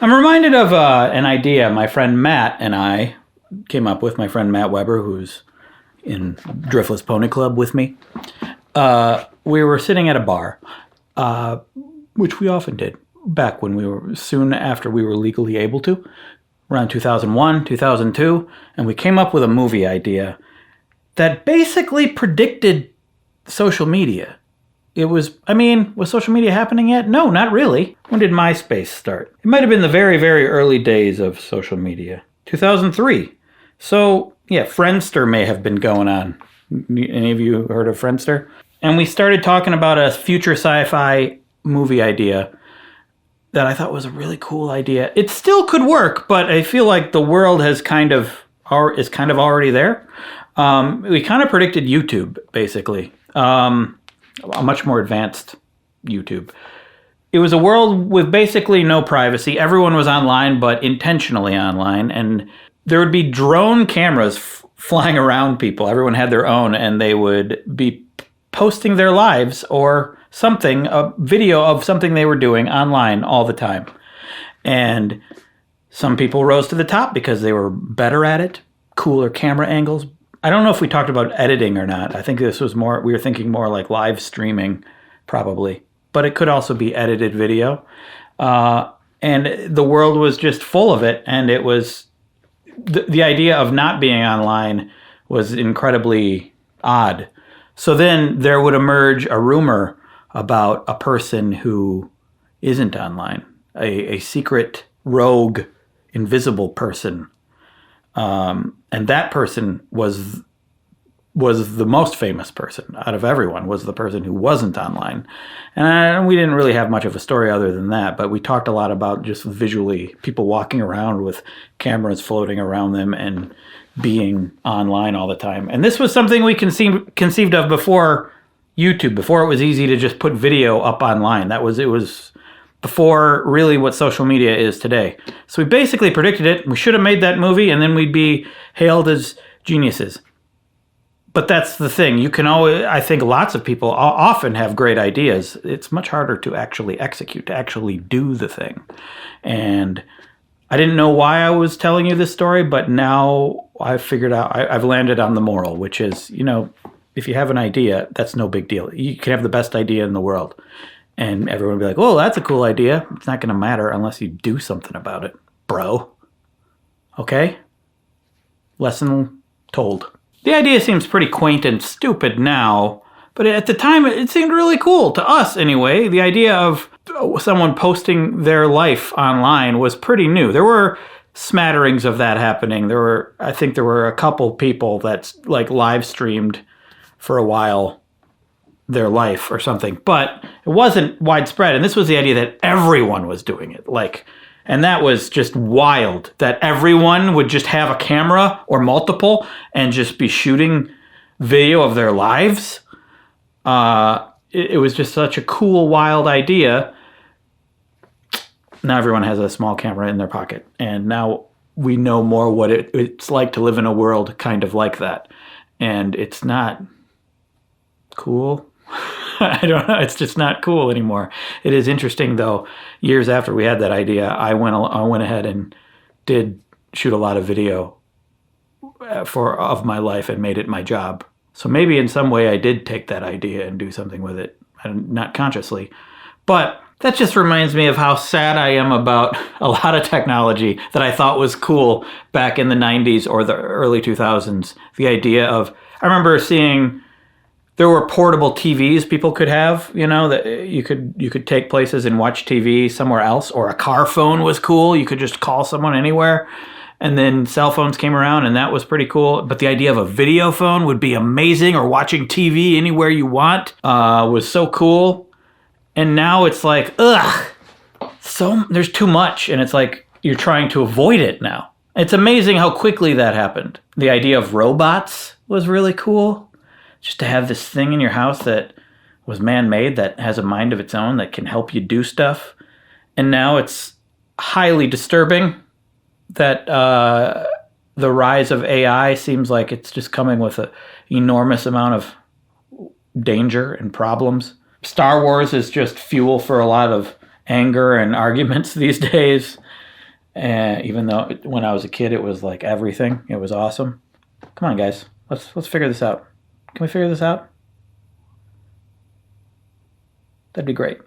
I'm reminded of an idea my friend Matt and I came up with. My friend Matt Weber, who's in Driftless Pony Club with me. We were sitting at a bar, which we often did back when soon after we were legally able to, around 2001, 2002, and we came up with a movie idea that basically predicted social media. Was social media happening yet? No, not really. When did MySpace start? It might have been the very, very early days of social media. 2003. So, yeah, Friendster may have been going on. Any of you heard of Friendster? And we started talking about a future sci-fi movie idea that I thought was a really cool idea. It still could work, but I feel like the world is kind of already there. We kind of predicted YouTube, basically. A much more advanced YouTube. It was a world with basically no privacy. Everyone was online, but intentionally online. And there would be drone cameras flying around people. Everyone had their own, and they would be posting their lives or something, a video of something they were doing online all the time. And some people rose to the top because they were better at it, cooler camera angles. I don't know if we talked about editing or not. I think this was we were thinking more like live streaming, probably. But it could also be edited video. And the world was just full of it. And it was, the idea of not being online was incredibly odd. So then there would emerge a rumor about a person who isn't online, a secret, rogue, invisible person. And that person was the most famous person out of everyone, was the person who wasn't online. And we didn't really have much of a story other than that, but we talked a lot about just visually people walking around with cameras floating around them and being online all the time. And this was something we conceived of before YouTube, before it was easy to just put video up online. It was before really what social media is today. So we basically predicted it. We should have made that movie, and then we'd be hailed as geniuses. But that's the thing. You can always, I think lots of people often have great ideas. It's much harder to actually execute, to actually do the thing. And I didn't know why I was telling you this story, but now I've figured out, I've landed on the moral, which is, if you have an idea, that's no big deal. You can have the best idea in the world. And everyone will be like, oh, that's a cool idea. It's not going to matter unless you do something about it, bro. Okay? Lesson told. The idea seems pretty quaint and stupid now, but at the time it seemed really cool, to us anyway. The idea of someone posting their life online was pretty new. There were smatterings of that happening. I think there were a couple people that live streamed for a while their life or something, but it wasn't widespread. And this was the idea that everyone was doing it. And that was just wild, that everyone would just have a camera or multiple and just be shooting video of their lives. It was just such a cool, wild idea. Now everyone has a small camera in their pocket. And now we know more what it's like to live in a world kind of like that. And it's not cool. I don't know. It's just not cool anymore. It is interesting, though. Years after we had that idea, I went ahead and did shoot a lot of video of my life and made it my job. So maybe in some way I did take that idea and do something with it, and not consciously. But that just reminds me of how sad I am about a lot of technology that I thought was cool back in the 90s or the early 2000s. The idea of, I remember seeing, there were portable TVs people could have, that you could take places and watch TV somewhere else, or a car phone was cool. You could just call someone anywhere. And then cell phones came around, and that was pretty cool. But the idea of a video phone would be amazing, or watching TV anywhere you want was so cool. And now it's like, there's too much. And it's like you're trying to avoid it now. It's amazing how quickly that happened. The idea of robots was really cool. Just to have this thing in your house that was man-made, that has a mind of its own, that can help you do stuff. And now it's highly disturbing that the rise of AI seems like it's just coming with an enormous amount of danger and problems. Star Wars is just fuel for a lot of anger and arguments these days. And even though when I was a kid, it was like everything. It was awesome. Come on, guys. Let's figure this out. Can we figure this out? That'd be great.